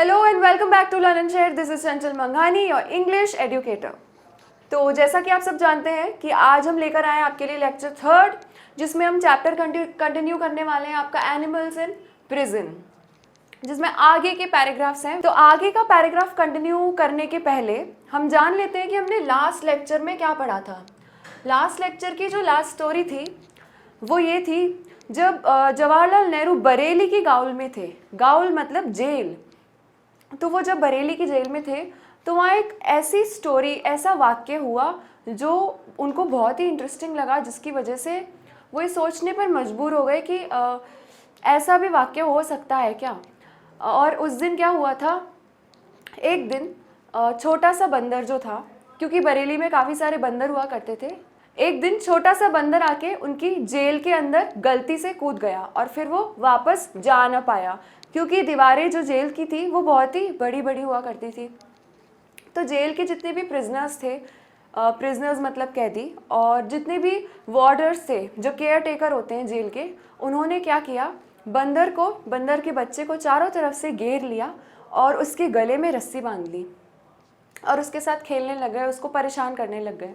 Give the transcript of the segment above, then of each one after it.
Hello and welcome back to learn and share. This is Chanchal मंघानी, your English educator. तो जैसा कि आप सब जानते हैं कि आज हम लेकर आए हैं आपके लिए लेक्चर थर्ड, जिसमें हम चैप्टर कंटिन्यू करने वाले हैं आपका एनिमल्स इन प्रिजन, जिसमें आगे के पैराग्राफ्स हैं। तो आगे का पैराग्राफ कंटिन्यू करने के पहले हम जान लेते हैं कि हमने लास्ट लेक्चर में क्या पढ़ा था। लास्ट लेक्चर की जो लास्ट स्टोरी थी वो ये थी, जब जवाहरलाल नेहरू बरेली की गाउल में थे। गाउल मतलब जेल। तो वो जब बरेली की जेल में थे तो वहाँ एक ऐसी स्टोरी, ऐसा वाक्य हुआ जो उनको बहुत ही इंटरेस्टिंग लगा, जिसकी वजह से वो ये सोचने पर मजबूर हो गए कि ऐसा भी वाक्य हो सकता है क्या। और उस दिन क्या हुआ था, एक दिन छोटा सा बंदर जो था, क्योंकि बरेली में काफ़ी सारे बंदर हुआ करते थे, एक दिन छोटा सा बंदर आके उनकी जेल के अंदर गलती से कूद गया और फिर वो वापस जा न पाया, क्योंकि दीवारें जो जेल की थी वो बहुत ही बड़ी बड़ी हुआ करती थी। तो जेल के जितने भी प्रिजनर्स थे, प्रिजनर्स मतलब कैदी, और जितने भी वार्डर्स थे जो केयर टेकर होते हैं जेल के, उन्होंने क्या किया, बंदर के बच्चे को चारों तरफ से घेर लिया और उसके गले में रस्सी बांध ली और उसके साथ खेलने लग गए, उसको परेशान करने लग गए।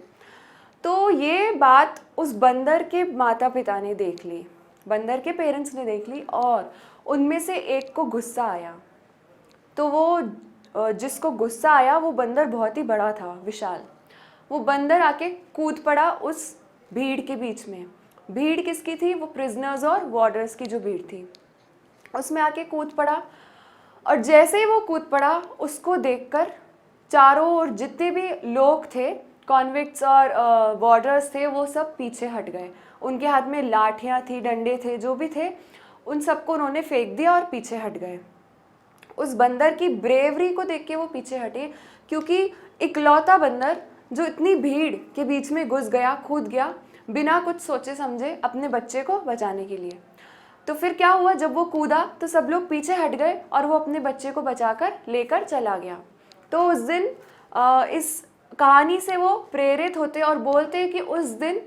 तो ये बात उस बंदर के माता पिता ने देख ली, बंदर के पेरेंट्स ने देख ली, और उनमें से एक को गुस्सा आया। तो वो जिसको गुस्सा आया वो बंदर बहुत ही बड़ा था, विशाल। वो बंदर आके कूद पड़ा उस भीड़ के बीच में। भीड़ किसकी थी? वो प्रिजनर्स और वार्डर्स की जो भीड़ थी, उसमें आके कूद पड़ा। और जैसे ही वो कूद पड़ा, उसको देखकर चारों ओर जितने भी लोग थे, कॉन्विक्ट्स और वार्डर्स थे, वो सब पीछे हट गए। उनके हाथ में लाठियाँ थी, डंडे थे, जो भी थे, उन सबको उन्होंने फेंक दिया और पीछे हट गए। उस बंदर की ब्रेवरी को देख के वो पीछे हटे, क्योंकि इकलौता बंदर जो इतनी भीड़ के बीच में घुस गया, कूद गया बिना कुछ सोचे समझे अपने बच्चे को बचाने के लिए। तो फिर क्या हुआ, जब वो कूदा तो सब लोग पीछे हट गए और वो अपने बच्चे को बचाकर लेकर चला गया। तो उस दिन इस कहानी से वो प्रेरित होते और बोलते कि उस दिन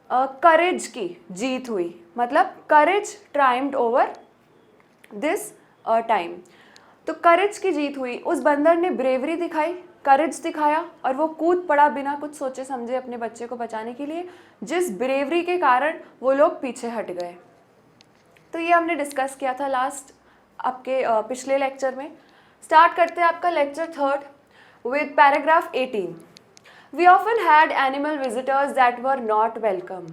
करेज की जीत हुई, मतलब करेज ट्रायम्फ्ड ओवर दिस टाइम। तो करेज की जीत हुई, उस बंदर ने ब्रेवरी दिखाई, करेज दिखाया और वो कूद पड़ा बिना कुछ सोचे समझे अपने बच्चे को बचाने के लिए, जिस ब्रेवरी के कारण वो लोग पीछे हट गए। तो ये हमने डिस्कस किया था लास्ट आपके पिछले लेक्चर में। स्टार्ट करते हैं आपका lecture third with paragraph 18। We often had animal visitors that were not welcome.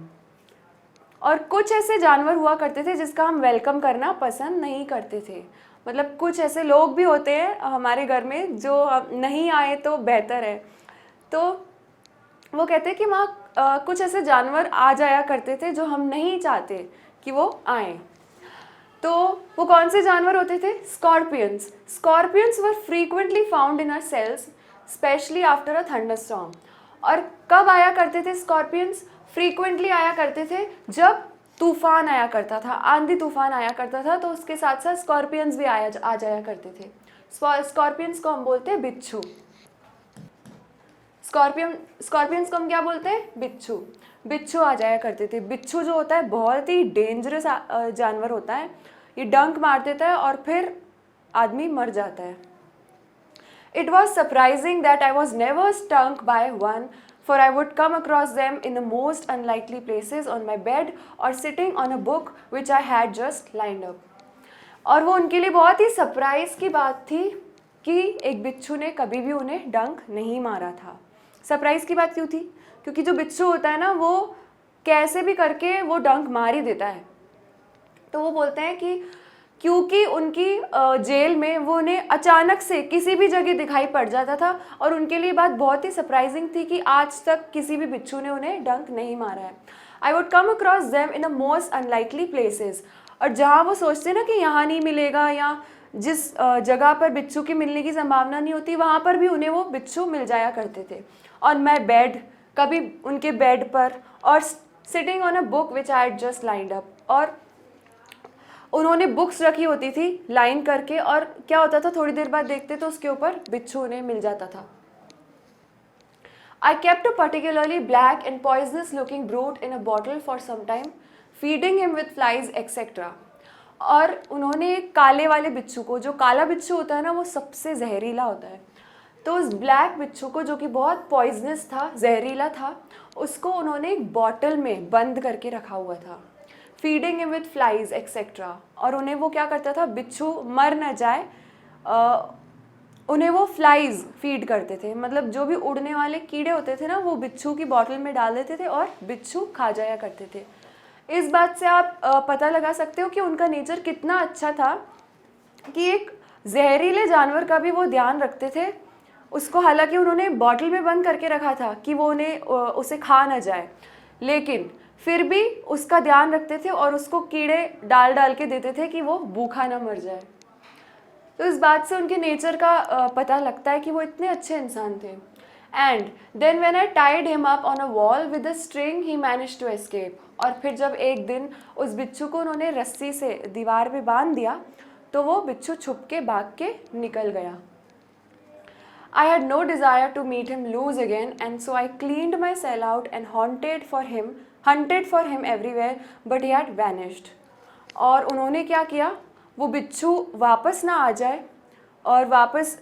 और कुछ ऐसे जानवर हुआ करते थे जिसका हम वेलकम करना पसंद नहीं करते थे। मतलब कुछ ऐसे लोग भी होते हैं हमारे घर में जो नहीं आए तो बेहतर है। तो वो कहते हैं कि वहाँ कुछ ऐसे जानवर आ जाया करते थे जो हम नहीं चाहते कि वो आए। तो वो कौन से जानवर होते थे? Scorpions. Scorpions were frequently found in our cells, especially after a thunderstorm. और कब आया करते थे स्कॉर्पियंस? फ्रीक्वेंटली आया करते थे जब तूफान आया करता था, आंधी तूफान आया करता था, तो उसके साथ साथ स्कॉर्पियंस भी आ जाया करते थे। स्कॉर्पियंस को हम बोलते हैं बिच्छू। स्कॉर्पियंस को हम क्या बोलते हैं? बिच्छू। बिच्छू आ जाया करते थे। बिच्छू जो होता है बहुत ही डेंजरस जानवर होता है। ये डंक मार देता है और फिर आदमी मर जाता है। It was surprising that I was never stung by one, for I would come across them in the most unlikely places, on my bed or sitting on a book which I had just lined up. और वो उनके लिए बहुत ही surprise की बात थी कि एक बिच्छू ने कभी भी उन्हें डंक नहीं मारा था। सरप्राइज की बात क्यों थी? क्योंकि जो बिच्छू होता है ना, वो कैसे भी करके वो डंक मार ही देता है। तो वो बोलते हैं कि क्योंकि उनकी जेल में वो उन्हें अचानक से किसी भी जगह दिखाई पड़ जाता था, और उनके लिए बात बहुत ही सरप्राइजिंग थी कि आज तक किसी भी बिच्छू ने उन्हें डंक नहीं मारा है। I would come across them in the most unlikely places. और जहाँ वो सोचते ना कि यहाँ नहीं मिलेगा, या जिस जगह पर बिच्छू की मिलने की संभावना नहीं होती, वहाँ पर भी उन्हें वो बिच्छू मिल जाया करते थे। ऑन माई बेड, कभी उनके बेड पर, और sitting on a book which I had just lined up, और उन्होंने बुक्स रखी होती थी लाइन करके, और क्या होता था, थोड़ी देर बाद देखते तो उसके ऊपर बिच्छू उन्हें मिल जाता था। I kept a particularly black and poisonous looking brute in a bottle for some time, feeding him with flies, etc. और उन्होंने एक काले वाले बिच्छू को, जो काला बिच्छू होता है ना वो सबसे जहरीला होता है, तो उस ब्लैक बिच्छू को जो कि बहुत पॉइजनस था, जहरीला था, उसको उन्होंने एक बॉटल में बंद करके रखा हुआ था, feeding him with flies etcetera. और उन्हें वो क्या करता था, बिच्छू मर न जाए, उन्हें वो फ्लाइज फीड करते थे, मतलब जो भी उड़ने वाले कीड़े होते थे ना वो बिच्छू की बॉटल में डाल देते थे और बिच्छू खा जाया करते थे। इस बात से आप पता लगा सकते हो कि उनका नेचर कितना अच्छा था कि एक जहरीले जानवर का भी वो ध्यान रखते थे उसको, हालांकि उन्होंने बॉटल में बंद करके रखा था कि वो उन्हें उसे खा ना जाए, लेकिन फिर भी उसका ध्यान रखते थे और उसको कीड़े डाल डाल के देते थे कि वो भूखा ना मर जाए। तो इस बात से उनके नेचर का पता लगता है कि वो इतने अच्छे इंसान थे। And then when I tied him up on a wall with a string he manage to escape. और फिर जब एक दिन उस बिच्छू को उन्होंने रस्सी से दीवार पे बांध दिया तो वो बिच्छू छुप के भाग के निकल गया। I had no desire to meet him loose again, and so I cleaned my cell out and hunted for him everywhere, but he had vanished. और उन्होंने क्या किया, वो बिच्छू वापस ना आ जाए और वापस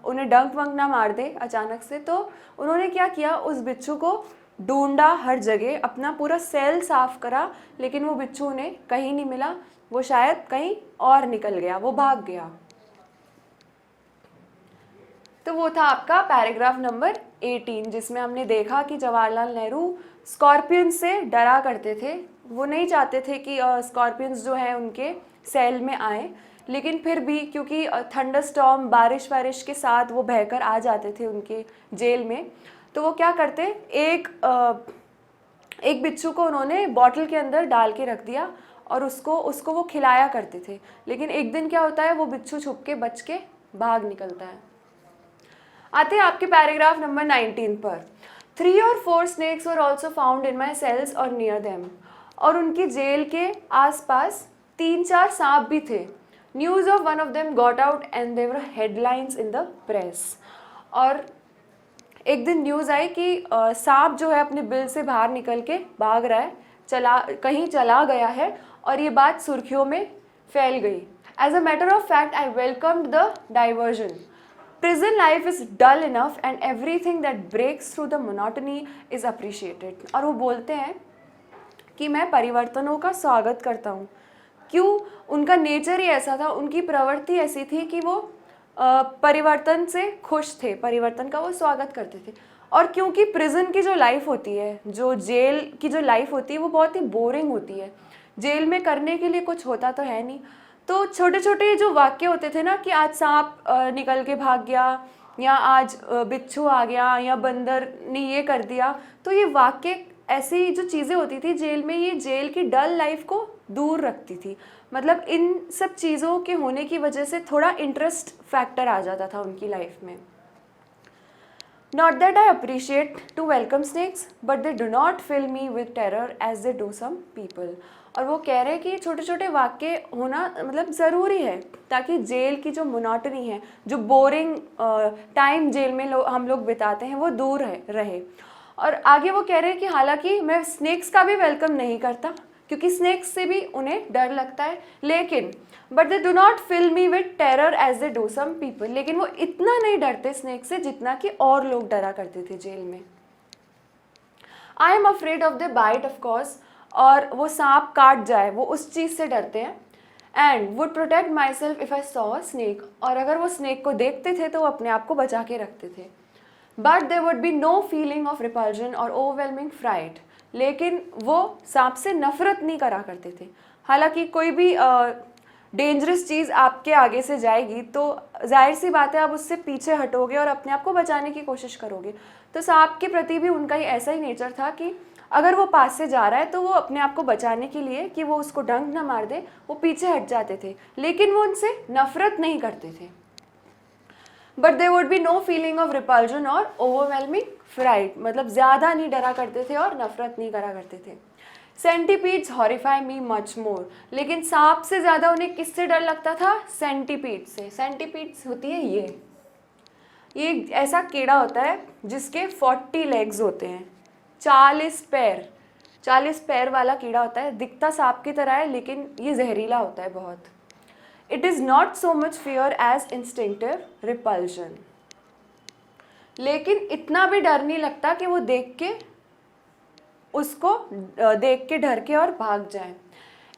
उन्हें डंक वंक ना मार दे अचानक से, तो उन्होंने क्या किया, उस बिच्छू को ढूंढा हर जगह, अपना पूरा सेल साफ करा, लेकिन वो बिच्छू उन्हें कहीं नहीं मिला, वो शायद कहीं और निकल गया, वो भाग गया। तो वो था आपका पैराग्राफ नंबर 18, जिसमें हमने देखा कि जवाहरलाल नेहरू स्कॉर्पियन से डरा करते थे, वो नहीं चाहते थे कि स्कॉर्पियंस जो हैं उनके सेल में आए, लेकिन फिर भी क्योंकि थंडरस्टॉर्म बारिश के साथ वो बहकर आ जाते थे उनके जेल में, तो वो क्या करते, एक बिच्छू को उन्होंने बॉटल के अंदर डाल के रख दिया और उसको वो खिलाया करते थे। लेकिन एक दिन क्या होता है, वो बिच्छू छुप के बच के भाग निकलता है। आते हैं आपके पैराग्राफ नंबर 19 पर। 3 or 4 snakes were also found in my cells or near them। और उनकी जेल के आसपास 3-4 सांप भी थे। News of one of them got out and there were headlines in the press। और एक दिन न्यूज़ आई कि सांप जो है अपने बिल से बाहर निकल के भाग रहा है, कहीं चला गया है, और ये बात सुर्खियों में फैल गई। As a matter of fact, I welcomed the diversion। Prison life is dull enough and everything that breaks through the monotony is appreciated। और वो बोलते हैं कि मैं परिवर्तनों का स्वागत करता हूँ। क्यों? उनका नेचर ही ऐसा था, उनकी प्रवृत्ति ऐसी थी कि वो परिवर्तन से खुश थे, परिवर्तन का वो स्वागत करते थे। और क्योंकि प्रिजन की जो लाइफ होती है, जो जेल की जो लाइफ होती है, वो बहुत ही बोरिंग होती है। जेल में करने के लिए कुछ होता तो है नहीं, तो छोटे छोटे जो वाक्य होते थे ना कि आज सांप निकल के भाग गया, या आज बिच्छू आ गया, या बंदर ने ये कर दिया, तो ये वाक्य ऐसी जो चीज़ें होती थी जेल में, ये जेल की डल लाइफ को दूर रखती थी। मतलब इन सब चीज़ों के होने की वजह से थोड़ा इंटरेस्ट फैक्टर आ जाता था उनकी लाइफ में। Not that I appreciate to welcome snakes, but they do not fill me with terror as they do some people। और वो कह रहे हैं कि छोटे छोटे वाक्य होना मतलब ज़रूरी है ताकि जेल की जो मोनोटनी है, जो बोरिंग टाइम जेल में हम लोग बिताते हैं, वो दूर रहे। और आगे वो कह रहे हैं कि हालांकि मैं स्नेक्स का भी वेलकम नहीं करता क्योंकि स्नेक्स से भी उन्हें डर लगता है, लेकिन but they do not fill me with terror as they do some people. लेकिन वो इतना नहीं डरते स्नेक से जितना कि और लोग डरा करते थे जेल में। I am afraid of the bite of course. और वो सांप काट जाए वो उस चीज़ से डरते हैं। And would protect my self if I saw a snake. और अगर वो स्नेक को देखते थे तो वो अपने आप को बचा के रखते थे। But there would be no feeling of repulsion और ओवरवेलमिंग फ्राइट। लेकिन वो सांप से नफरत नहीं करा करते थे। हालांकि कोई भी डेंजरस चीज़ आपके आगे से जाएगी तो जाहिर सी बात है आप उससे पीछे हटोगे और अपने आप को बचाने की कोशिश करोगे। तो सांप के प्रति भी उनका ही ऐसा ही नेचर था कि अगर वो पास से जा रहा है तो वो अपने आप को बचाने के लिए कि वो उसको डंक ना मार दे, वो पीछे हट जाते थे, लेकिन वो उनसे नफरत नहीं करते थे। But there would be no feeling of repulsion और ओवरवेलमिंग फ्राइट। मतलब ज़्यादा नहीं डरा करते थे और नफरत नहीं करा करते थे। Centipedes horrify me much more. लेकिन सांप से ज़्यादा उन्हें किससे डर लगता था? सेंटीपीड से। सेंटीपीड्स होती है ये ऐसा कीड़ा होता है जिसके 40 लेग्स होते हैं, 40 पैर। 40 पैर वाला कीड़ा होता है, दिखता सांप की तरह है लेकिन ये जहरीला होता है बहुत। It is not so much fear as instinctive repulsion, लेकिन इतना भी डर नहीं लगता कि वो उसको देख के डर के और भाग जाए।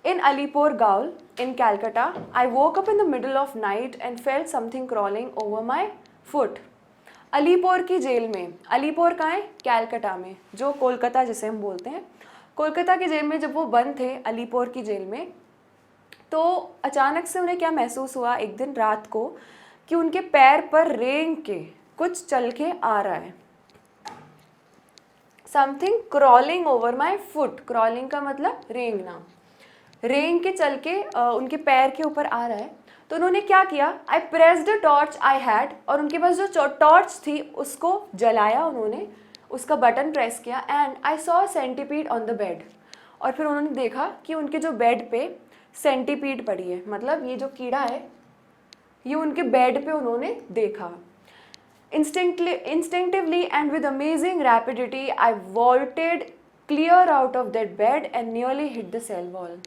In Alipur gaol in Calcutta I woke up in the middle of night and felt something crawling over my foot. Alipur की जेल में, अलीपुर कहाँ है? कैलकाटा में, जो कोलकाता जिसे हम बोलते हैं। कोलकाता की जेल में जब वो बंद थे अलीपुर की जेल में, तो अचानक से उन्हें क्या महसूस हुआ एक दिन रात को कि उनके पैर पर रेंग के कुछ चल के आ रहा है। Something crawling over my foot, crawling का मतलब रेंगना, रेंग के चल के उनके पैर के ऊपर आ रहा है। तो उन्होंने क्या किया, I pressed the torch I had, और उनके पास जो टॉर्च थी उसको जलाया उन्होंने, उसका बटन प्रेस किया, and I saw centipede on the bed. और फिर उन्होंने देखा कि उनके जो बेड पे सेंटीपीड पड़ी है, मतलब ये जो कीड़ा है ये उनके बेड पे उन्होंने देखा। Instinctively and with amazing rapidity, I vaulted clear out of that bed and nearly hit the cell wall.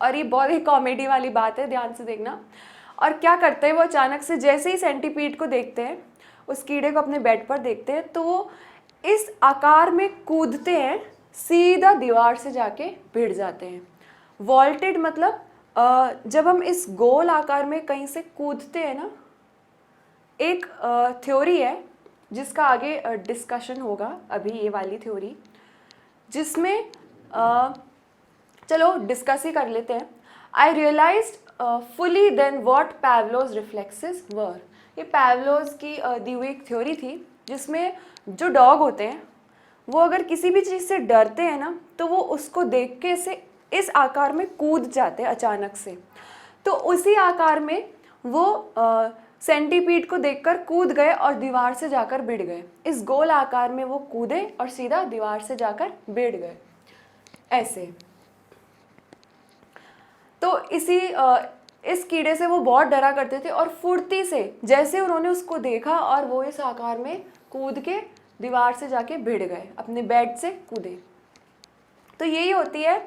और ये बहुत ही कॉमेडी वाली बात है, ध्यान से देखना। और क्या करते हैं वो, अचानक से जैसे ही सेंटीपीड को देखते हैं, उस कीड़े को अपने बेड पर देखते हैं, तो वो इस आकार में कूदते हैं, सीधा दीवार से जाके भिड़ जाते हैं। वॉल्टेड मतलब जब हम इस गोल आकार में कहीं से कूदते हैं ना, एक थ्योरी है जिसका आगे डिस्कशन होगा, अभी ये वाली थ्योरी, जिसमें चलो डिस्कस ही कर लेते हैं। I realised fully then what Pavlov's reflexes were. ये पैवलोज की दी हुई एक थ्योरी थी जिसमें जो डॉग होते हैं वो अगर किसी भी चीज़ से डरते हैं ना, तो वो उसको देख के इस आकार में कूद जाते हैं अचानक से। तो उसी आकार में वो सेंटीपीड को देखकर कूद गए और दीवार से जाकर भिड़ गए। इस गोल आकार में वो कूदे और सीधा दीवार से जाकर भिड़ गए ऐसे। तो इस कीड़े से वो बहुत डरा करते थे, और फुर्ती से जैसे उन्होंने उसको देखा और वो इस आकार में कूद के दीवार से जाके भिड़ गए, अपने बेड से कूदे। तो यही होती है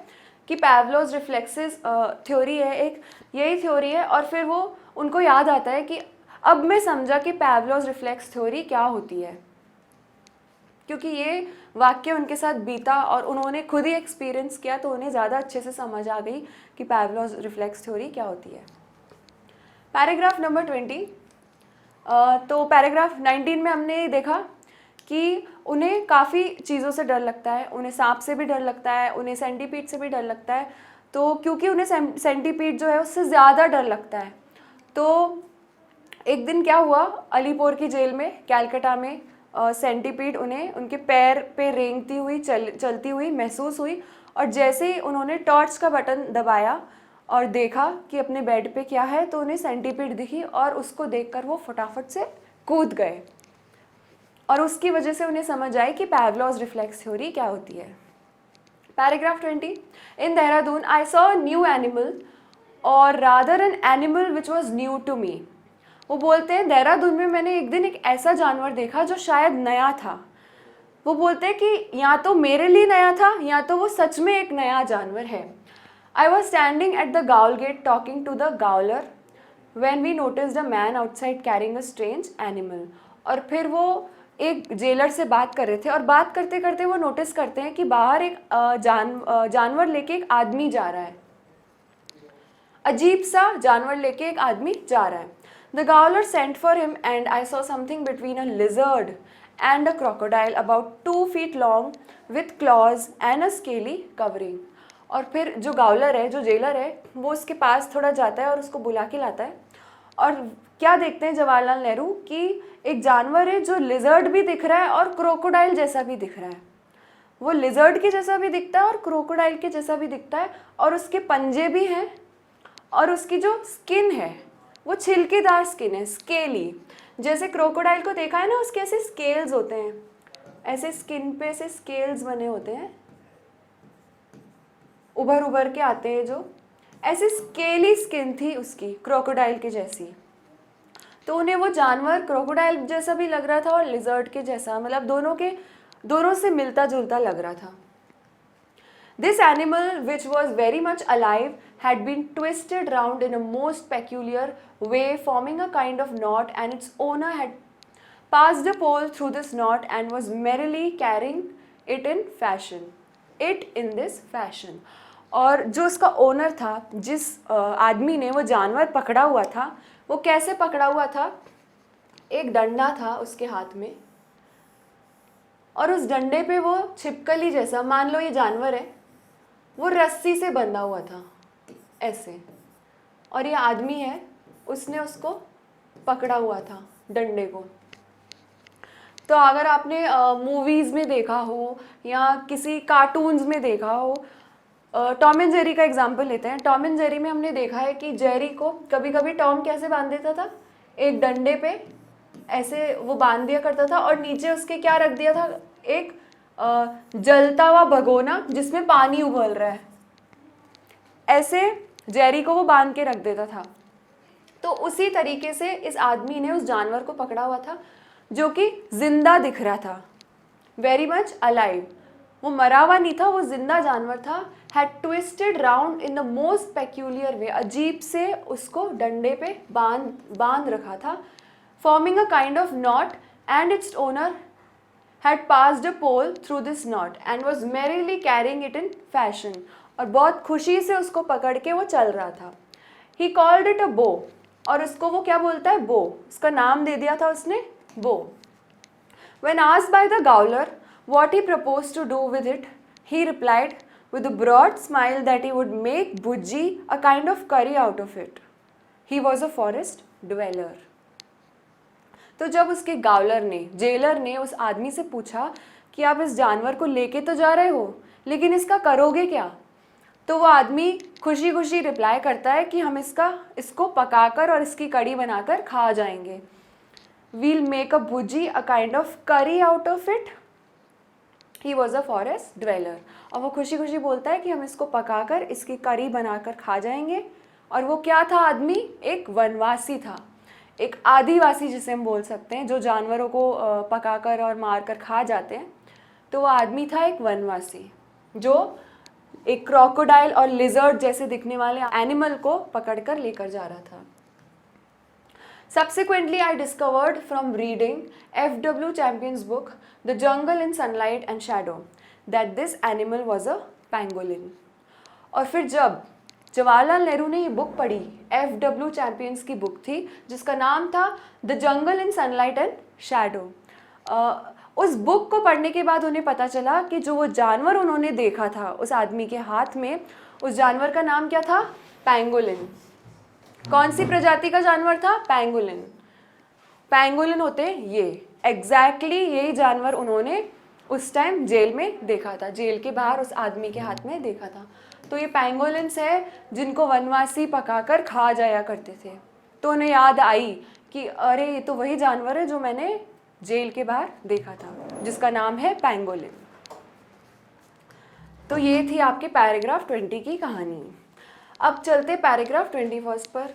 कि पैवलोज रिफ्लेक्सेस थ्योरी है, एक यही थ्योरी है। और फिर वो उनको याद आता है कि अब मैं समझा कि पैवलोज रिफ्लेक्स थ्योरी क्या होती है, क्योंकि ये वाक्य उनके साथ बीता और उन्होंने खुद ही एक्सपीरियंस किया, तो उन्हें ज़्यादा अच्छे से समझ आ गई कि पैवलोज रिफ्लेक्स थ्योरी क्या होती है। Paragraph number 20। तो पैराग्राफ 19 में हमने देखा कि उन्हें काफ़ी चीज़ों से डर लगता है, उन्हें सांप से भी डर लगता है, उन्हें सेंटीपीड से भी डर लगता है। तो क्योंकि उन्हें सेंटीपीड जो है उससे ज़्यादा डर लगता है, तो एक दिन क्या हुआ, अलीपुर की जेल में कैलकाटा में सेंटीपीड उन्हें उनके पैर पे रेंगती हुई चलती हुई महसूस हुई। और जैसे ही उन्होंने टॉर्च का बटन दबाया और देखा कि अपने बेड पे क्या है, तो उन्हें सेंटीपीड दिखी और उसको देखकर वो फटाफट से कूद गए, और उसकी वजह से उन्हें समझ आई कि पैवलोज रिफ्लेक्स थ्योरी क्या होती है। Paragraph 20। In Dehradun I saw a new animal, और rather an animal which was new to me. वो बोलते हैं देहरादून में मैंने एक दिन एक ऐसा जानवर देखा जो शायद नया था। वो बोलते हैं कि या तो मेरे लिए नया था या तो वो सच में एक नया जानवर है। I was standing at the gaol gate talking to the gaoler when we noticed a man outside carrying a strange animal. और फिर वो एक जेलर से बात कर रहे थे, और बात करते करते वो नोटिस करते हैं कि बाहर एक जानवर लेके एक आदमी जा रहा है, अजीब सा जानवर लेके एक आदमी जा रहा है। The gaoler sent for him and I saw something between a lizard and a crocodile about 2 feet long with claws and a scaly covering. और फिर जो गाउलर है, जो जेलर है, वो उसके पास थोड़ा जाता है और उसको बुला के लाता है। और क्या देखते हैं जवाहरलाल नेहरू कि एक जानवर है जो लिजर्ड भी दिख रहा है और क्रोकोडाइल जैसा भी दिख रहा है। वो लिजर्ड के जैसा भी दिखता है और क्रोकोडाइल के जैसा भी दिखता है, और उसके पंजे भी हैं, और उसकी जो स्किन है वो छिलकेदार स्किन है, स्केली। जैसे क्रोकोडाइल को देखा है ना, उसके ऐसे स्केल्स होते हैं, ऐसे स्किन पे ऐसे स्केल्स बने होते हैं, उभर उभर के आते हैं, जो ऐसे स्केली स्किन थी उसकी क्रोकोडाइल के जैसी। तो उन्हें वो जानवर क्रोकोडाइल जैसा भी लग रहा था और लिजर्ड के जैसा, मतलब दोनों से मिलता जुलता लग रहा था। This animal, which was very much alive, had been twisted round in a most peculiar way, forming a kind of knot, and its owner had passed a pole through this knot and was merrily carrying it in fashion. It in this fashion. और जो उसका owner था, जिस आदमी ने वो जानवर पकड़ा हुआ था, वो कैसे पकड़ा हुआ था? एक डंडा था उसके हाथ में, और उस डंडे पे वो छिपकली जैसा, मान लो ये जानवर है, वो रस्सी से बंधा हुआ था ऐसे, और ये आदमी है, उसने उसको पकड़ा हुआ था डंडे को। तो अगर आपने मूवीज़ में देखा हो या किसी कार्टून्स में देखा हो, टॉम एंड जेरी का एग्जाम्पल लेते हैं। टॉम एंड जेरी में हमने देखा है कि जेरी को कभी कभी टॉम कैसे बांध देता था, एक डंडे पे ऐसे वो बांध दिया करता था, और नीचे उसके क्या रख दिया था, एक जलता हुआ भगोना जिसमें पानी उबल रहा है, ऐसे जेरी को वो बांध के रख देता था। तो उसी तरीके से इस आदमी ने उस जानवर को पकड़ा हुआ था जो कि जिंदा दिख रहा था, वेरी मच अलाइव। वो मरा हुआ नहीं था, वो जिंदा जानवर था। Had twisted round in the most peculiar way, अजीब से उसको डंडे पे बांध रखा था, forming a kind of knot, and its owner had passed a pole through this knot and was merrily carrying it in fashion, और बहुत खुशी से उसको पकड़ के वो चल रहा था। He called it a bow, और उसको वो क्या बोलता है, बो, उसका नाम दे दिया था उसने, बो। When asked by the Gowler what he proposed to do with it, he replied with a broad smile that he would make bhujji, a kind of curry, out of it. He was a forest dweller. तो जब उसके गावलर ने, jailer ने उस आदमी से पूछा कि आप इस जानवर को लेके तो जा रहे हो, लेकिन इसका करोगे क्या? तो वो आदमी खुशी खुशी रिप्लाई करता है कि हम इसको पकाकर और इसकी कड़ी बनाकर खा जाएंगे। वील मेक अ भुजी, अ काइंड ऑफ करी, out of it. He was a forest dweller. और वो खुशी खुशी बोलता है कि हम इसको पकाकर इसकी करी बनाकर खा जाएंगे। और वो क्या था आदमी? एक वनवासी था, एक आदिवासी जिसे हम बोल सकते हैं, जो जानवरों को पकाकर और मारकर खा जाते हैं। तो वो आदमी था एक वनवासी, जो एक क्रोकोडाइल और लिजर्ड जैसे दिखने वाले एनिमल को पकड़कर लेकर जा रहा था। Subsequently, I discovered from reading F.W. Champion's book, The Jungle in Sunlight and Shadow, that this animal was a pangolin. और फिर जब जवाहरलाल नेहरू ने ये बुक पढ़ी, F.W. चैम्पियंस की बुक थी जिसका नाम था the jungle in sunlight and shadow, उस बुक को पढ़ने के बाद उन्हें पता चला कि जो वो जानवर उन्होंने देखा था उस आदमी के हाथ में, उस जानवर का नाम क्या था? पैंगोलिन। कौन सी प्रजाति का जानवर था? पैंगोलिन। पैंगोलिन होते ये, एग्जैक्टली यही जानवर उन्होंने उस टाइम जेल में देखा था, जेल के बाहर उस आदमी के हाथ में देखा था। तो ये पैंगोलिन्स है जिनको वनवासी पकाकर खा जाया करते थे। तो उन्हें याद आई कि अरे ये तो वही जानवर है जो मैंने जेल के बाहर देखा था, जिसका नाम है पैंगोलिन। तो ये थी आपके पैराग्राफ 20 की कहानी। अब चलते पैराग्राफ 21 पर।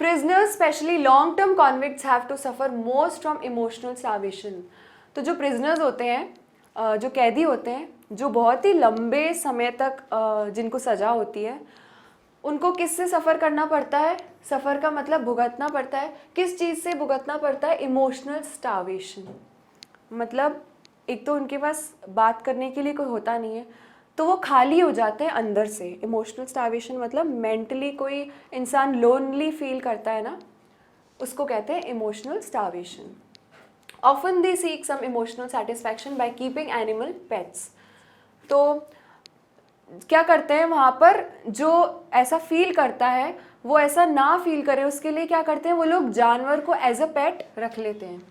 Prisoners especially long term convicts have to suffer most from emotional starvation. तो जो प्रिजनर्स होते हैं, जो कैदी होते हैं, जो बहुत ही लंबे समय तक जिनको सज़ा होती है, उनको किससे सफ़र करना पड़ता है? सफ़र का मतलब भुगतना पड़ता है। किस चीज़ से भुगतना पड़ता है? Emotional starvation. मतलब एक तो उनके पास बात करने के लिए कोई होता नहीं है, तो वो खाली हो जाते हैं अंदर से। इमोशनल स्टार्वेशन मतलब मेंटली कोई इंसान लोनली फील करता है ना, उसको कहते हैं emotional starvation. Often they seek some emotional satisfaction by keeping animal pets. तो क्या करते हैं वहाँ पर, जो ऐसा फील करता है वो ऐसा ना फील करे उसके लिए क्या करते हैं, वो लोग जानवर को एज अ पेट रख लेते हैं।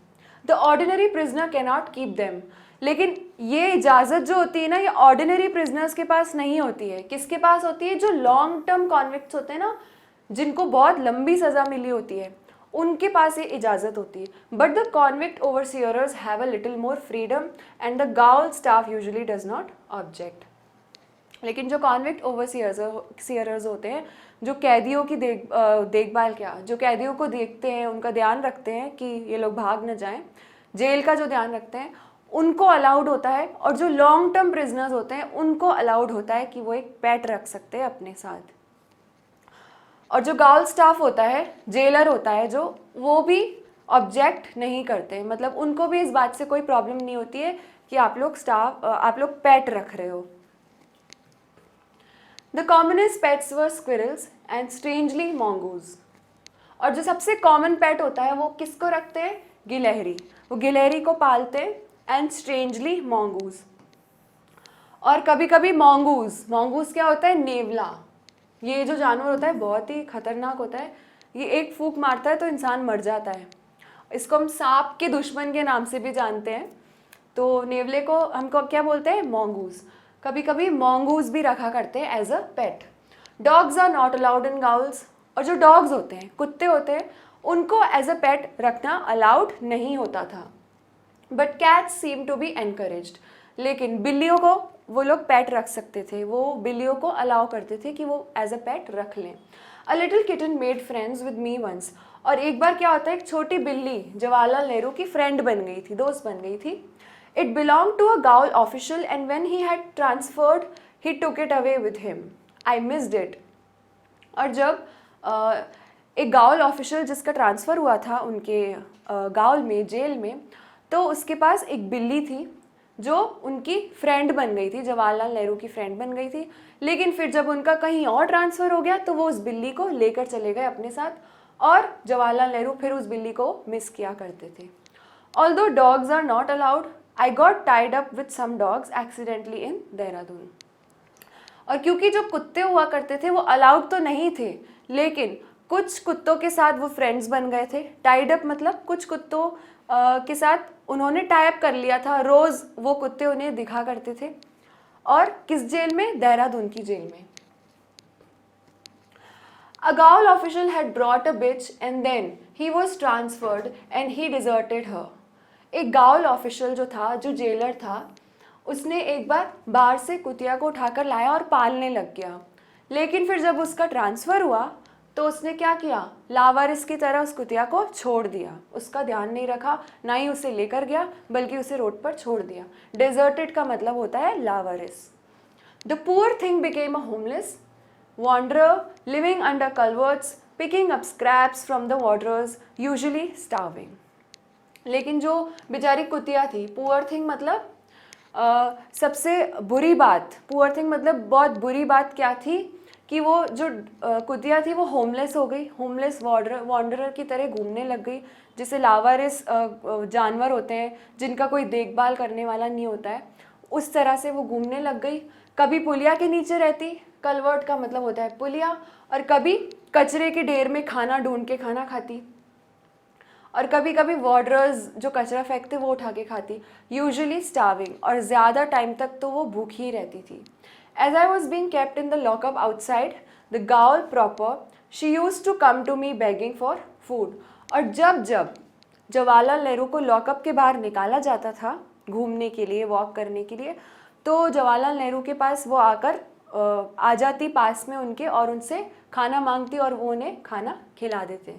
The ordinary prisoner can not keep them. लेकिन ये इजाज़त जो होती है ना, ये ऑर्डिनरी प्रिजनर्स के पास नहीं होती है। किसके पास होती है? जो लॉन्ग टर्म कॉन्विक्ट्स होते हैं ना, जिनको बहुत लंबी सज़ा मिली होती है, उनके पास ये इजाज़त होती है। But the convict overseers have a little more freedom and the gaol staff usually does not object. लेकिन जो कॉन्विक्ट ओवरसीयर्स होते हैं, जो कैदियों की देखभाल क्या, जो कैदियों को देखते हैं, उनका ध्यान रखते हैं कि ये लोग भाग न जाएं, जेल का जो ध्यान रखते हैं, उनको अलाउड होता है, और जो लॉन्ग टर्म प्रिजनर्स होते हैं उनको अलाउड होता है कि वो एक पेट रख सकते हैं अपने साथ। और जो गार्ड स्टाफ होता है, जेलर होता है जो, वो भी ऑब्जेक्ट नहीं करते, मतलब उनको भी इस बात से कोई प्रॉब्लम नहीं होती है कि आप लोग पेट रख रहे हो। The commonest pets were squirrels and strangely mongoose। और जो सबसे कॉमन पेट होता है वो किसको रखते हैं? गिलहरी। वो गिलहरी को पालते हैं। And strangely mongoose। और कभी कभी mongoose क्या होता है? नेवला। ये जो जानवर होता है बहुत ही खतरनाक होता है, ये एक फूंक मारता है तो इंसान मर जाता है। इसको हम सांप के दुश्मन के नाम से भी जानते हैं। तो नेवले को हमको क्या बोलते हैं? mongoose। कभी कभी mongoose भी रखा करते हैं as a pet. Dogs are not allowed in gaols. और जो डॉग्स होते हैं, कुत्ते होते हैं, उनको एज अ पेट रखना अलाउड नहीं होता था। But cats seem to be encouraged. लेकिन बिल्लियों को वो लोग पेट रख सकते थे, वो बिल्लियों को अलाउ करते थे कि वो एज अ पेट रख लें। A little kitten made friends with me once. और एक बार क्या होता है, एक छोटी बिल्ली जवाहरलाल नेहरू की फ्रेंड बन गई थी, दोस्त बन गई थी। It belong to a gaol official and when he had transferred he took it away with him. I missed it. और जब एक गाउल ऑफिशियल जिसका ट्रांसफ़र हुआ था उनके गाउल में, जेल में, तो उसके पास एक बिल्ली थी जो उनकी फ्रेंड बन गई थी, जवाहरलाल नेहरू की फ्रेंड बन गई थी। लेकिन फिर जब उनका कहीं और ट्रांसफ़र हो गया तो वो उस बिल्ली को लेकर चले गए अपने साथ, और जवाहरलाल नेहरू फिर उस बिल्ली को मिस किया करते थे। Although dogs are not allowed, I got tied up with some dogs accidentally in Dehradun. और क्योंकि जो कुत्ते हुआ करते थे वो अलाउड तो नहीं थे, लेकिन कुछ कुत्तों के साथ वो फ्रेंड्स बन गए थे। टाइड अप मतलब कुछ कुत्तों के साथ उन्होंने टाई अप कर लिया था, रोज़ वो कुत्ते उन्हें दिखा करते थे। और किस जेल में? देहरादून की जेल में। A gaol official had brought a bitch and then he was transferred and he deserted her। एक गाउल ऑफिशियल जो था, जो जेलर था, उसने एक बार बाहर से कुतिया को उठाकर लाया और पालने लग गया। लेकिन फिर जब उसका ट्रांसफ़र हुआ तो उसने क्या किया? लावारिस की तरह उस कुतिया को छोड़ दिया, उसका ध्यान नहीं रखा, ना ही उसे लेकर गया बल्कि उसे रोड पर छोड़ दिया। डेजर्टेड का मतलब होता है लावारिस। The poor thing became a homeless wanderer living under culverts, picking up scraps from the waters, usually starving। लेकिन जो बेचारी कुतिया थी, पुअर थिंग मतलब सबसे बुरी बात, पुअर थिंग मतलब बहुत बुरी बात क्या थी कि वो जो कुतिया थी वो होमलेस हो गई, होमलेस वॉन्डरर की तरह घूमने लग गई। जैसे लावारिस जानवर होते हैं जिनका कोई देखभाल करने वाला नहीं होता है, उस तरह से वो घूमने लग गई। कभी पुलिया के नीचे रहती, कलवर्ट का मतलब होता है पुलिया, और कभी कचरे के ढेर में खाना ढूंढ के खाना खाती, और कभी कभी वार्डरर्स जो कचरा फेंकते वो उठा के खाती। यूजुअली स्टार्विंग, और ज़्यादा टाइम तक तो वो भूखी ही रहती थी। As I was being kept in the lockup outside the gaol proper, she use to come to me begging for food. और जब जब जवाहरलाल नेहरू को लॉकअप के बाहर निकाला जाता था घूमने के लिए, वॉक करने के लिए, तो जवाहरलाल नेहरू के पास वो आकर आ जाती पास में उनके, और उनसे खाना मांगती और वो उन्हें खाना खिला देते।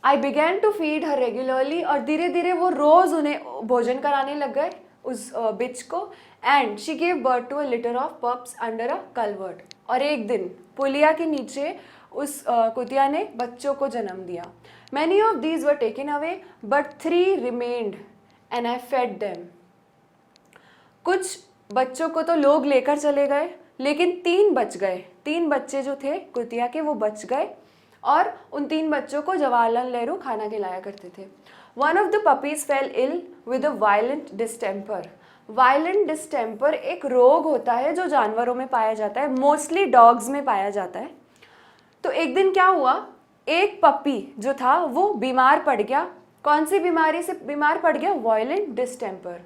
I began to feed her regularly, और धीरे धीरे वो रोज़ उन्हें भोजन कराने लग गए उस बिच को। And she gave birth to a litter of pups under a culvert. और एक दिन पुलिया के नीचे उस कुतिया ने बच्चों को जन्म दिया। Many of these were taken away but 3 remained and I fed them. कुछ बच्चों को तो लोग लेकर चले गए, लेकिन 3 बच गए। 3 बच्चे जो थे कुतिया के वो बच गए, और उन 3 बच्चों को जवाहरलाल नेहरू खाना खिलाया करते थे। One of the puppies fell ill with a violent distemper. Violent distemper एक रोग होता है जो जानवरों में पाया जाता है, मोस्टली डॉग्स में पाया जाता है। तो एक दिन क्या हुआ, एक पपी जो था वो बीमार पड़ गया। कौन सी बीमारी से बीमार पड़ गया? Violent distemper.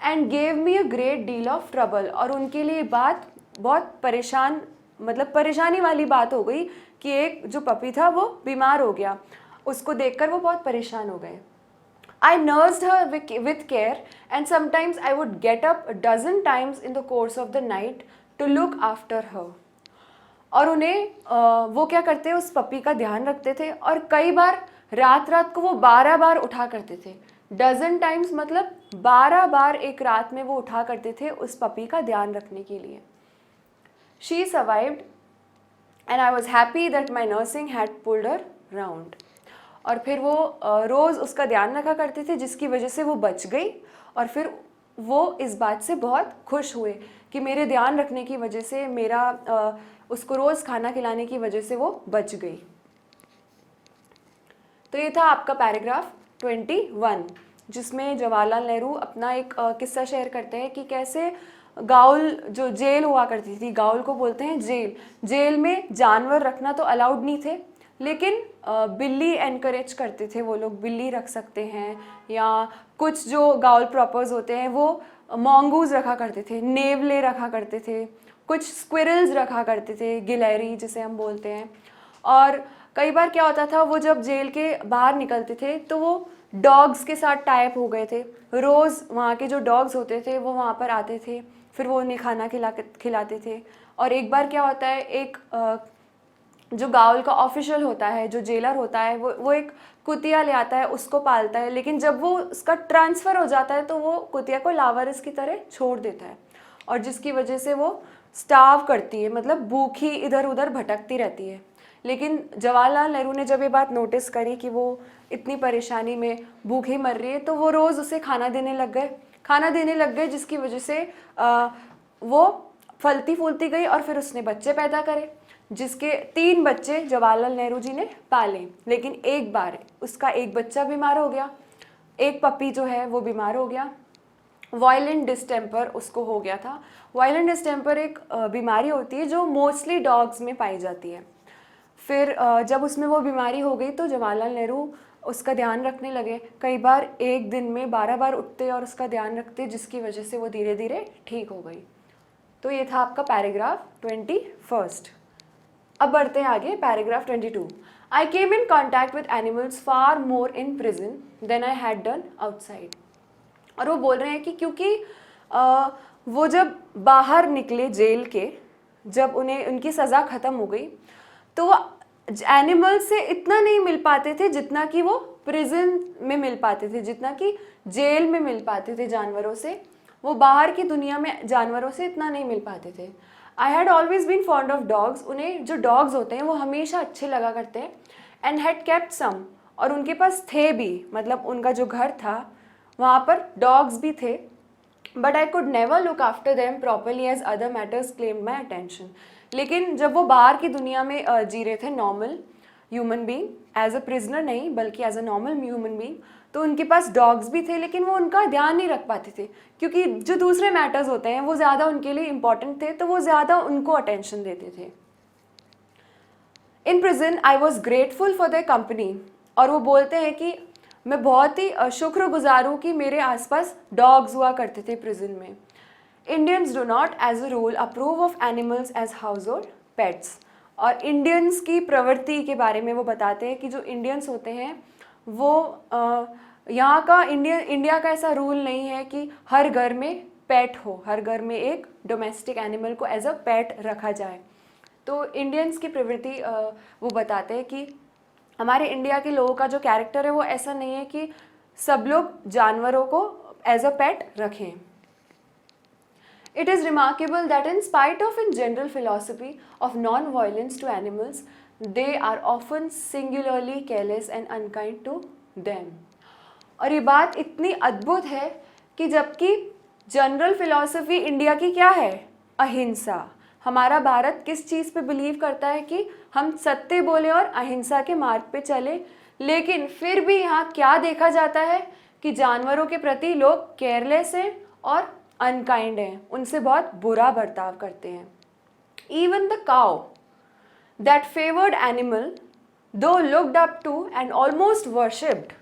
And gave me a great deal of trouble. और उनके लिए बात बहुत परेशानी वाली बात हो गई कि एक जो पपी था वो बीमार हो गया। उसको देखकर वो बहुत परेशान हो गए। I nursed her with care and sometimes I would get up a dozen times in the course of the night to look after her। और उन्हें वो क्या करते हैं, उस पपी का ध्यान रखते थे, और कई बार रात रात को वो 12 बार उठा करते थे डजन टाइम्स मतलब 12 बार एक रात में वो उठा करते थे उस पपी का ध्यान रखने के लिए। She survived and I was happy that my nursing had pulled her round. और फिर वो रोज़ उसका ध्यान रखा करते थे जिसकी वजह से वो बच गई, और फिर वो इस बात से बहुत खुश हुए कि मेरे ध्यान रखने की वजह से, मेरा उसको रोज़ खाना खिलाने की वजह से वो बच गई। तो ये था आपका पैराग्राफ 21, जिसमें जवाहरलाल नेहरू अपना एक किस्सा शेयर करते हैं कि कैसे गाउल, जो जेल हुआ करती थी, गाउल को बोलते हैं जेल, जेल में जानवर रखना तो अलाउड नहीं थे, लेकिन बिल्ली एनकरेज करते थे वो लोग, बिल्ली रख सकते हैं, या कुछ जो गाउल प्रॉपर्स होते हैं वो मॉन्गूज रखा करते थे, नेवले रखा करते थे, कुछ स्क्विरल्स रखा करते थे, गिलहरी जिसे हम बोलते हैं। और कई बार क्या होता था, वो जब जेल के बाहर निकलते थे तो वो डॉग्स के साथ टाइप हो गए थे, रोज़ वहाँ के जो डॉग्स होते थे वो वहाँ पर आते थे, फिर वो उन्हें खाना खिलाते थे। और एक बार क्या होता है, एक जो गाउल का ऑफिशियल होता है, जो जेलर होता है, वो एक कुतिया ले आता है, उसको पालता है, लेकिन जब वो उसका ट्रांसफ़र हो जाता है तो वो कुतिया को लावारिस की तरह छोड़ देता है, और जिसकी वजह से वो स्टार्व करती है, मतलब भूखी इधर उधर भटकती रहती है। लेकिन जवाहरलाल नेहरू ने जब ये बात नोटिस करी कि वो इतनी परेशानी में भूखी मर रही है, तो वो रोज़ उसे खाना देने लग गए, जिसकी वजह से वो फलती फूलती गई, और फिर उसने बच्चे पैदा करे, जिसके 3 बच्चे जवाहरलाल नेहरू जी ने पाले। लेकिन एक बार उसका एक बच्चा बीमार हो गया, एक पपी जो है वो बीमार हो गया, वायलेंट डिस्टेम्पर उसको हो गया था। वायलेंट डिस्टेम्पर एक बीमारी होती है जो मोस्टली डॉग्स में पाई जाती है। फिर जब उसमें वो बीमारी हो गई तो जवाहरलाल नेहरू उसका ध्यान रखने लगे, कई बार एक दिन में 12 बार उठते और उसका ध्यान रखते, जिसकी वजह से वो धीरे धीरे ठीक हो गई। तो ये था आपका पैराग्राफ 21। अब बढ़ते हैं आगे, paragraph 22। I came in contact with animals far more in prison than I had done outside. और वो बोल रहे हैं कि क्योंकि वो जब बाहर निकले जेल के, जब उन्हें उनकी सज़ा ख़त्म हो गई, तो वो एनिमल्स से इतना नहीं मिल पाते थे जितना कि वो प्रिजन में मिल पाते थे, जितना कि जेल में मिल पाते थे जानवरों से। वो बाहर की दुनिया में जानवरों से इतना नहीं मिल पाते थे। I had always been fond of dogs. उन्हें जो डॉग्स होते हैं वो हमेशा अच्छे लगा करते हैं। एंड हैड केप्ट सम, और उनके पास थे भी, मतलब उनका जो घर था वहाँ पर डॉग्स भी थे। But I could never look after them properly as other matters claimed my attention. लेकिन जब वो बाहर की दुनिया में जी रहे थे normal human being, as a prisoner नहीं बल्कि as a normal human being, तो उनके पास डॉग्स भी थे, लेकिन वो उनका ध्यान नहीं रख पाते थे, क्योंकि जो दूसरे मैटर्स होते हैं वो ज़्यादा उनके लिए इंपॉर्टेंट थे, तो वो ज़्यादा उनको अटेंशन देते थे। In prison I was grateful for their company. और वो बोलते हैं कि मैं बहुत ही शुक्रगुजार हूँ कि मेरे आसपास डॉग्स हुआ करते थे प्रिजन में। Indians do not as a rule approve of animals as household pets. और इंडियंस की प्रवृत्ति के बारे में वो बताते हैं कि जो इंडियंस होते हैं वो यहाँ का इंडिया का ऐसा रूल नहीं है कि हर घर में पेट हो, हर घर में एक डोमेस्टिक एनिमल को एज अ पेट रखा जाए। तो इंडियंस की प्रवृत्ति वो बताते हैं कि हमारे इंडिया के लोगों का जो कैरेक्टर है वो ऐसा नहीं है कि सब लोग जानवरों को एज अ पेट रखें। It is remarkable that in spite of in general philosophy of non-violence to animals, they are often singularly careless and unkind to them. और ये बात इतनी अद्भुत है कि जबकि जनरल फिलॉसफी इंडिया की क्या है, अहिंसा। हमारा भारत किस चीज़ पे बिलीव करता है कि हम सत्य बोले और अहिंसा के मार्ग पे चले, लेकिन फिर भी यहाँ क्या देखा जाता है कि जानवरों के प्रति लोग केयरलेस हैं और अनकाइंड हैं, उनसे बहुत बुरा बर्ताव करते हैं। Even the cow, that favoured animal, though looked up to and almost worshipped.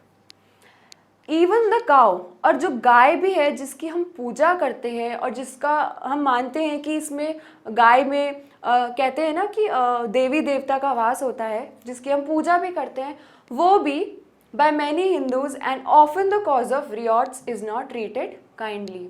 Even the cow, और जो गाय भी है जिसकी हम पूजा करते हैं और जिसका हम मानते हैं कि इसमें गाय में कहते हैं ना कि देवी देवता का वास होता है, जिसकी हम पूजा भी करते हैं, वो भी by many Hindus and often the cause of riots is not treated kindly.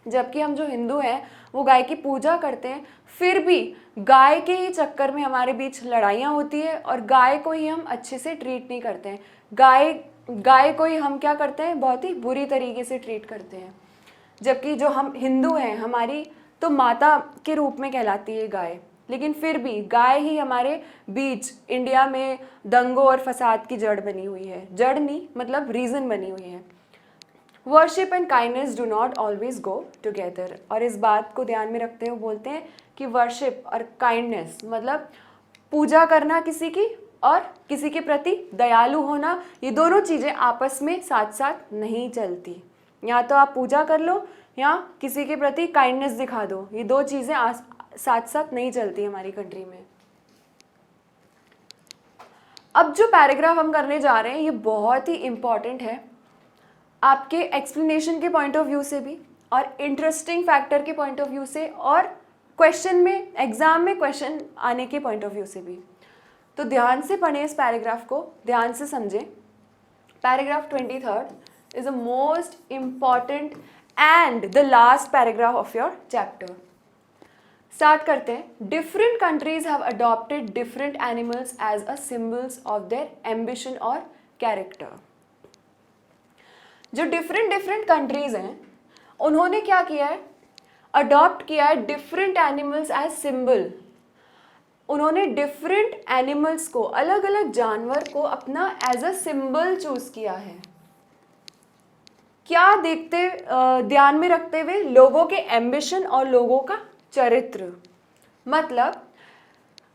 जबकि हम जो हिंदू हैं वो गाय की पूजा करते हैं, फिर भी गाय के ही चक्कर में हमारे बीच लड़ाइयाँ होती है और गाय को ही हम अच्छे से ट्रीट नहीं करते हैं। गाय गाय को ही हम क्या करते हैं, बहुत ही बुरी तरीके से ट्रीट करते हैं, जबकि जो हम हिंदू हैं, हमारी तो माता के रूप में कहलाती है गाय, लेकिन फिर भी गाय ही हमारे बीच इंडिया में दंगों और फसाद की जड़ बनी हुई है, जड़ नहीं मतलब रीज़न बनी हुई है। Worship and kindness do not always go together, और इस बात को ध्यान में रखते हुए बोलते हैं कि वर्शिप और काइंडनेस मतलब पूजा करना किसी की और किसी के प्रति दयालु होना, ये दोनों चीज़ें आपस में साथ साथ नहीं चलती। या तो आप पूजा कर लो या किसी के प्रति काइंडनेस दिखा दो, ये दो चीज़ें साथ साथ नहीं चलती हमारी कंट्री में। अब जो पैराग्राफ हम करने जा रहे हैं ये बहुत ही इम्पॉर्टेंट है, आपके एक्सप्लेनेशन के पॉइंट ऑफ व्यू से भी और इंटरेस्टिंग फैक्टर के पॉइंट ऑफ व्यू से और क्वेश्चन में, एग्जाम में क्वेश्चन आने के पॉइंट ऑफ व्यू से भी। तो ध्यान से पढ़ें इस पैराग्राफ को, ध्यान से समझें। Paragraph 23 is the most important and the last paragraph of your chapter. Start करते हैं। Different countries have adopted different animals as a symbols of their ambition और कैरेक्टर। जो डिफरेंट कंट्रीज हैं उन्होंने क्या किया है, अडॉप्ट किया है डिफरेंट एनिमल्स एज सिंबल। उन्होंने डिफरेंट एनिमल्स को, अलग अलग जानवर को अपना एज अ सिंबल चूज किया है। क्या देखते, ध्यान में रखते हुए लोगों के एम्बिशन और लोगों का चरित्र। मतलब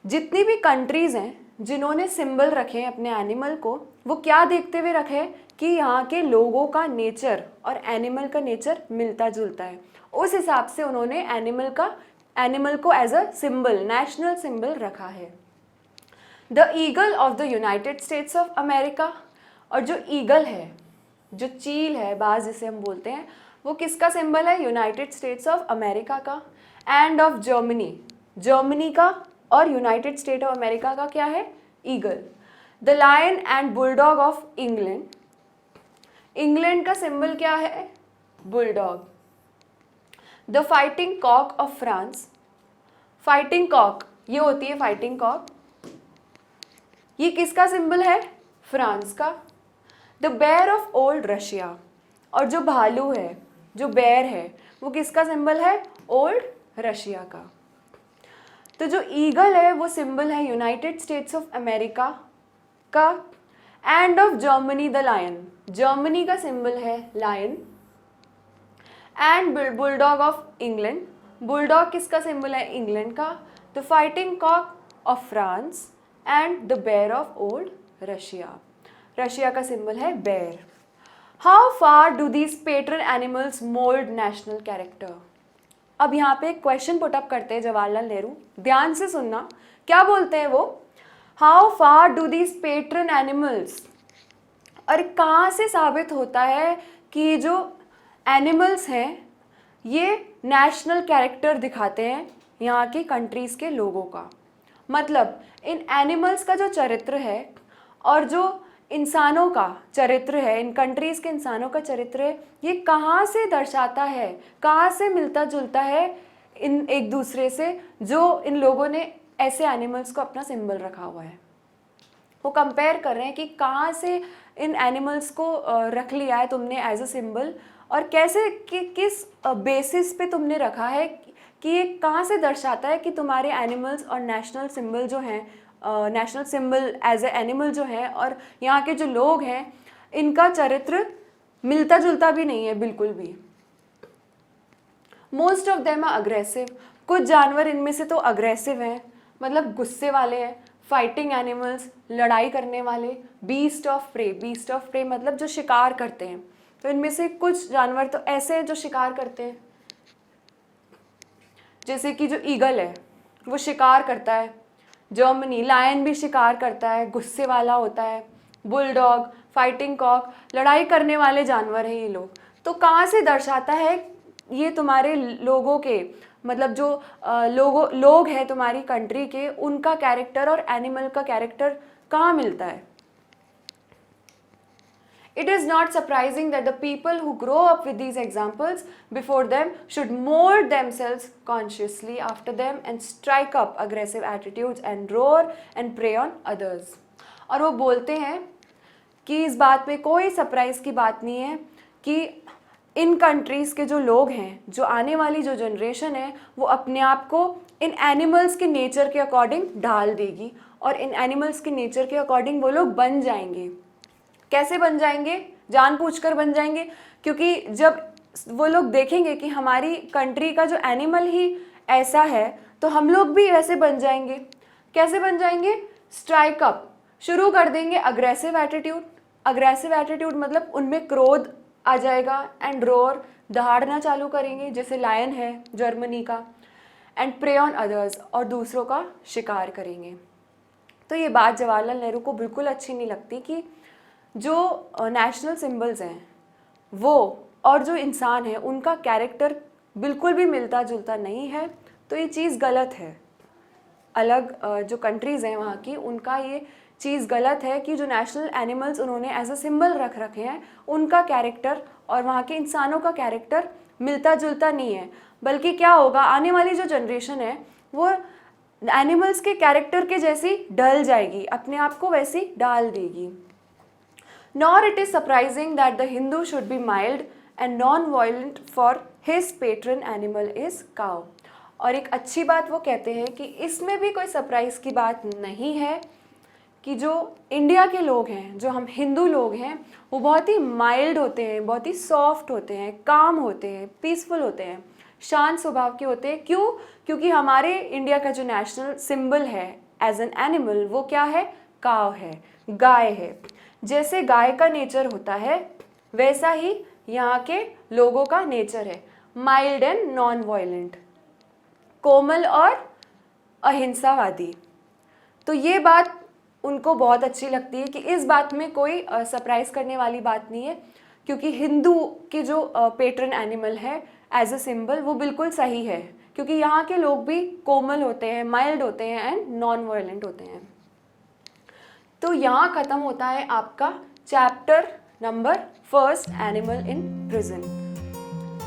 जितनी भी कंट्रीज हैं जिन्होंने सिंबल रखे हैं अपने एनिमल को, वो क्या देखते हुए रखे हैं कि यहाँ के लोगों का नेचर और एनिमल का नेचर मिलता जुलता है, उस हिसाब से उन्होंने एनिमल को as a symbol, national symbol रखा है। The eagle of the United States of America, और जो ईगल है, जो चील है, बाज जिसे हम बोलते हैं, वो किसका सिंबल है, यूनाइटेड स्टेट्स ऑफ अमेरिका का। एंड ऑफ जर्मनी, जर्मनी का और यूनाइटेड स्टेट ऑफ अमेरिका का क्या है, eagle. The lion and bulldog of England, England का सिंबल क्या है, bulldog. The fighting cock of France, fighting cock ये होती है फाइटिंग कॉक, ये किसका सिंबल है, फ्रांस का। The bear of old Russia, और जो भालू है, जो बेयर है, वो किसका सिंबल है, ओल्ड रशिया का। तो जो ईगल है वो सिंबल है यूनाइटेड स्टेट्स ऑफ अमेरिका का। And of Germany the lion, Germany का सिंबल है lion. And bulldog of England, bulldog किसका सिंबल है, इंग्लैंड का। The fighting cock of France and the bear of old Russia, Russia का symbol है bear. How far do these patron animals mould national character. अब यहाँ पे question put up करते हैं जवाहरलाल नेहरू, ध्यान से सुनना क्या बोलते हैं वो। How far do these patron animals, और कहाँ से साबित होता है कि जो एनिमल्स हैं ये नेशनल कैरेक्टर दिखाते हैं यहाँ की कंट्रीज़ के लोगों का। मतलब इन एनिमल्स का जो चरित्र है और जो इंसानों का चरित्र है, इन कंट्रीज़ के इंसानों का चरित्र है, ये कहाँ से दर्शाता है, कहाँ से मिलता जुलता है इन एक दूसरे से, जो इन लोगों ने ऐसे एनिमल्स को अपना सिंबल रखा हुआ है। वो कंपेयर कर रहे हैं कि कहाँ से इन एनिमल्स को रख लिया है तुमने एज अ सिंबल, और कैसे किस बेसिस पे तुमने रखा है, कि ये कहाँ से दर्शाता है कि तुम्हारे एनिमल्स और नेशनल सिंबल जो हैं, national symbol as a animal जो है और यहाँ के जो लोग हैं, इनका चरित्र मिलता जुलता भी नहीं है बिल्कुल भी। Most of them are aggressive, कुछ जानवर इनमें से तो अग्रेसिव हैं, मतलब गुस्से वाले हैं। फाइटिंग एनिमल्स, लड़ाई करने वाले। Beast of prey, beast of prey मतलब जो शिकार करते हैं, तो इनमें से कुछ जानवर तो ऐसे हैं जो शिकार करते हैं, जैसे कि जो ईगल है वो शिकार करता है। जर्मनी लायन भी शिकार करता है, गुस्से वाला होता है। बुलडॉग, फाइटिंग कॉक, लड़ाई करने वाले जानवर हैं ये लोग। तो कहाँ से दर्शाता है ये तुम्हारे लोगों के, मतलब जो लोग हैं तुम्हारी कंट्री के, उनका कैरेक्टर और एनिमल का कैरेक्टर कहाँ मिलता है। It is not surprising that the people who grow up with these examples before them should mold themselves consciously after them and strike up aggressive attitudes and roar and prey on others. और वो बोलते हैं कि इस बात में कोई surprise की बात नहीं है कि इन कंट्रीज़ के जो लोग हैं, जो आने वाली जो जनरेशन है, वो अपने आप को इन एनिमल्स के नेचर के अकॉर्डिंग ढाल देगी और इन एनिमल्स के नेचर के अकॉर्डिंग वो लोग बन जाएंगे। कैसे बन जाएंगे? जानबूझकर बन जाएंगे, क्योंकि जब वो लोग देखेंगे कि हमारी कंट्री का जो एनिमल ही ऐसा है तो हम लोग भी वैसे बन जाएंगे। कैसे बन जाएंगे? स्ट्राइक अप शुरू कर देंगे, अग्रेसिव एटीट्यूड। अग्रेसिव एटीट्यूड मतलब उनमें क्रोध आ जाएगा एंड रोर, दहाड़ना चालू करेंगे जैसे लायन है जर्मनी का, एंड प्रे ऑन अदर्स, और दूसरों का शिकार करेंगे। तो ये बात जवाहरलाल नेहरू को बिल्कुल अच्छी नहीं लगती कि जो नेशनल सिंबल्स हैं वो और जो इंसान है उनका कैरेक्टर बिल्कुल भी मिलता जुलता नहीं है। तो ये चीज़ गलत है। अलग जो कंट्रीज़ हैं वहाँ की, उनका ये चीज़ गलत है कि जो नेशनल एनिमल्स उन्होंने एज अ सिंबल रख रखे हैं उनका कैरेक्टर और वहाँ के इंसानों का कैरेक्टर मिलता जुलता नहीं है। बल्कि क्या होगा, आने वाली जो जनरेशन है वो एनिमल्स के कैरेक्टर के जैसी ढल जाएगी, अपने आप को वैसी डाल देगी। Nor it is surprising that the Hindu should be mild and non violent for his patron animal is cow. और एक अच्छी बात वो कहते हैं कि इसमें भी कोई सरप्राइज़ की बात नहीं है कि जो इंडिया के लोग हैं, जो हम हिंदू लोग हैं, वो बहुत ही माइल्ड होते हैं, बहुत ही सॉफ्ट होते हैं, काम होते हैं, पीसफुल होते हैं, शांत स्वभाव के होते हैं। क्यों? क्योंकि हमारे इंडिया का जो नेशनल सिंबल है एज एन एनिमल वो क्या है? काव है, गाय है। जैसे गाय का नेचर होता है वैसा ही यहाँ के लोगों का नेचर है, माइल्ड एंड नॉन वायलेंट, कोमल और अहिंसावादी। तो ये बात उनको बहुत अच्छी लगती है कि इस बात में कोई सरप्राइज करने वाली बात नहीं है, क्योंकि हिंदू की जो पेट्रन एनिमल है एज अ सिंबल वो बिल्कुल सही है, क्योंकि यहाँ के लोग भी कोमल होते हैं, माइल्ड होते हैं एंड नॉन वायलेंट होते हैं। तो यहाँ ख़त्म होता है आपका chapter number 1 animal in prison.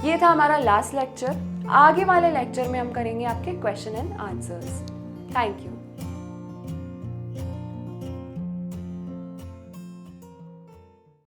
ये था हमारा लास्ट लेक्चर। आगे वाले लेक्चर में हम करेंगे आपके question and answers. Thank you.